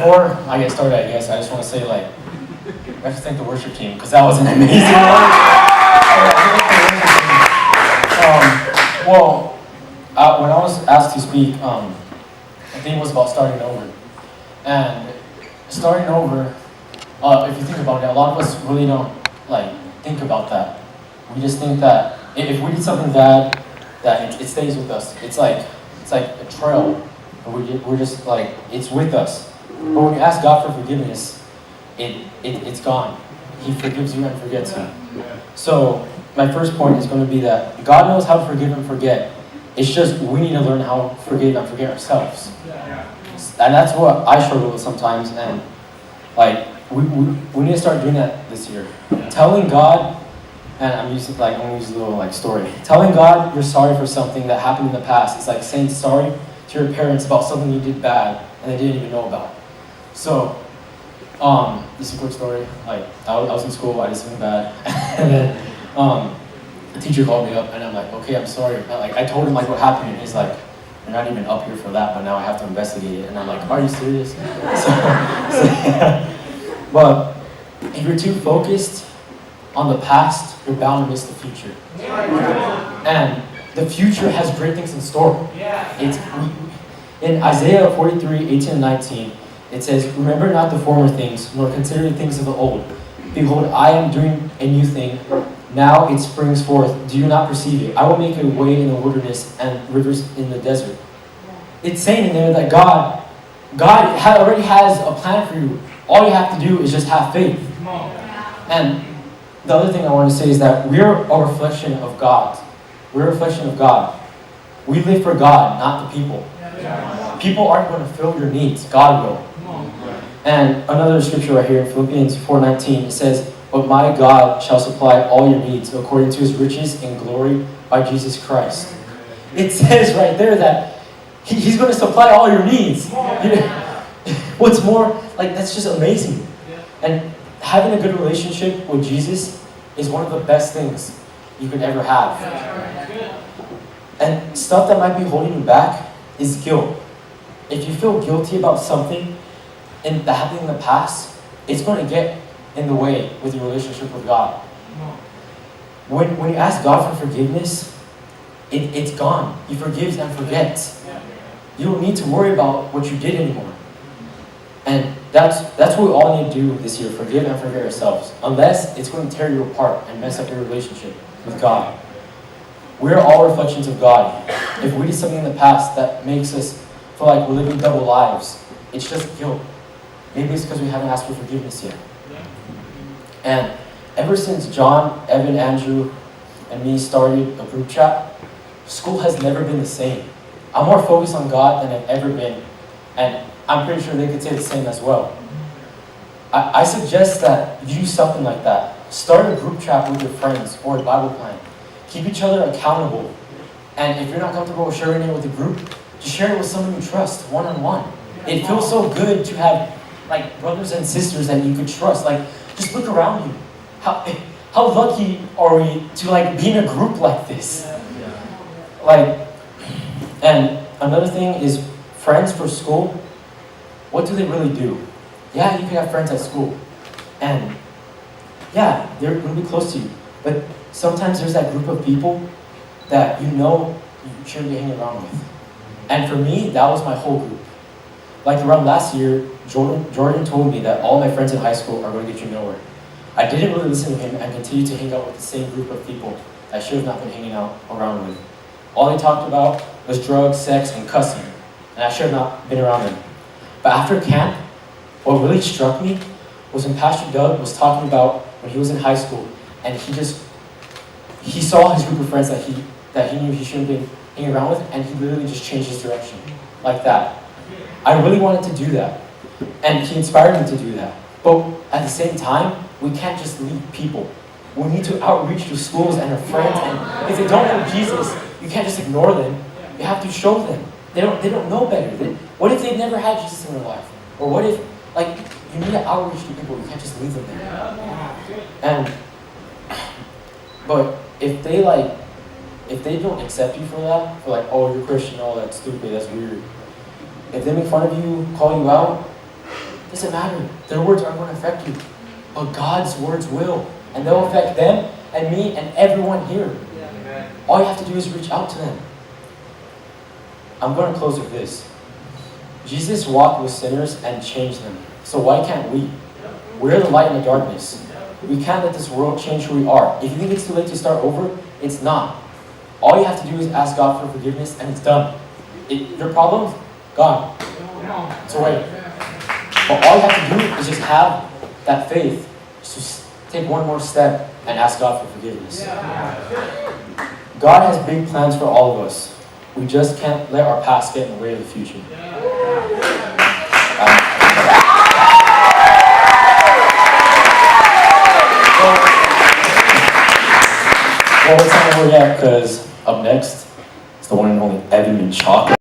before I get started, I guess I just want to say, like, I have to thank the worship team because that was an amazing one. When I was asked to speak, the theme was about starting over. And starting over, if you think about it, a lot of us really don't like think about that. We just think that if we did something bad, that it stays with us. It's like a trail. We're just like, it's with us. But when you ask God for forgiveness, it's gone. He forgives you and forgets you. So my first point is going to be that God knows how to forgive and forget. It's just we need to learn how to forgive and forget ourselves. And that's what I struggle with sometimes. And like we need to start doing that this year. Telling God, and I'm going to use a little story. Telling God you're sorry for something that happened in the past. It's like saying sorry to your parents about something you did bad and they didn't even know about. So, this is a quick story. Like, I was in school, I did something bad, and then the teacher called me up, and I'm like, okay, I'm sorry. I told him what happened, and he's like, you're not even up here for that, but now I have to investigate it. And I'm like, are you serious? But if you're too focused on the past, you're bound to miss the future. And the future has great things in store. In Isaiah 43, 18 and 19, it says, remember not the former things, nor consider the things of the old. Behold, I am doing a new thing. Now it springs forth. Do you not perceive it? I will make a way in the wilderness and rivers in the desert. It's saying in there that God already has a plan for you. All you have to do is just have faith. And the other thing I want to say is that we're a reflection of God. We're a reflection of God. We live for God, not the people. People aren't going to fill your needs. God will. And another scripture right here in Philippians 4:19, it says, but my God shall supply all your needs according to his riches and glory by Jesus Christ. It says right there that he's going to supply all your needs. What's more, that's just amazing. And having a good relationship with Jesus is one of the best things you could ever have. And stuff that might be holding you back is guilt. If you feel guilty about something that happened in the past, it's going to get in the way with your relationship with God. When you ask God for forgiveness, it's gone. He forgives and forgets. You don't need to worry about what you did anymore. And that's what we all need to do this year, forgive and forget ourselves. Unless it's going to tear you apart and mess up your relationship with God. We're all reflections of God. If we did something in the past that makes us feel like we're living double lives, it's just guilt. Maybe it's because we haven't asked for forgiveness yet. And ever since John, Evan, Andrew, and me started a group chat, school has never been the same. I'm more focused on God than I've ever been. And I'm pretty sure they could say the same as well. I suggest that you do something like that. Start a group chat with your friends or a Bible plan. Keep each other accountable. And if you're not comfortable sharing it with a group, just share it with someone you trust, one-on-one. It feels so good to have brothers and sisters that you could trust. Just look around you. How lucky are we to be in a group like this? And another thing is friends for school. What do they really do? Yeah, you can have friends at school. And yeah, they're going to be close to you. But sometimes there's that group of people that you shouldn't be hanging around with. And for me, that was my whole group. Around last year, Jordan told me that all my friends in high school are going to get you nowhere. I didn't really listen to him and continued to hang out with the same group of people I should have not been hanging out around with. All they talked about was drugs, sex, and cussing, and I should have not been around them. But after camp, what really struck me was when Pastor Doug was talking about when he was in high school, and he saw his group of friends that he knew he shouldn't be hanging around with, and he literally just changed his direction, like that. I really wanted to do that, and he inspired me to do that. But at the same time, we can't just leave people. We need to outreach to schools and our friends, and if they don't know Jesus, you can't just ignore them. You have to show them. They don't know better. What if they've never had Jesus in their life? Or what if, you need to outreach to people, you can't just leave them there. But if they don't accept you for that, oh, you're Christian, oh, that's stupid, that's weird. If they make fun of you, call you out, Doesn't matter. Their words aren't going to affect you. But God's words will. And they'll affect them and me and everyone here. Amen. All you have to do is reach out to them. I'm going to close with this. Jesus walked with sinners and changed them. So why can't we? We're the light in the darkness. We can't let this world change who we are. If you think it's too late to start over, it's not. All you have to do is ask God for forgiveness and it's done. Your problems, gone. It's away. But all you have to do is just have that faith. Just take one more step and ask God for forgiveness. God has big plans for all of us. We just can't let our past get in the way of the future. Well, it's not over yet because up next is the one and only Menchaca.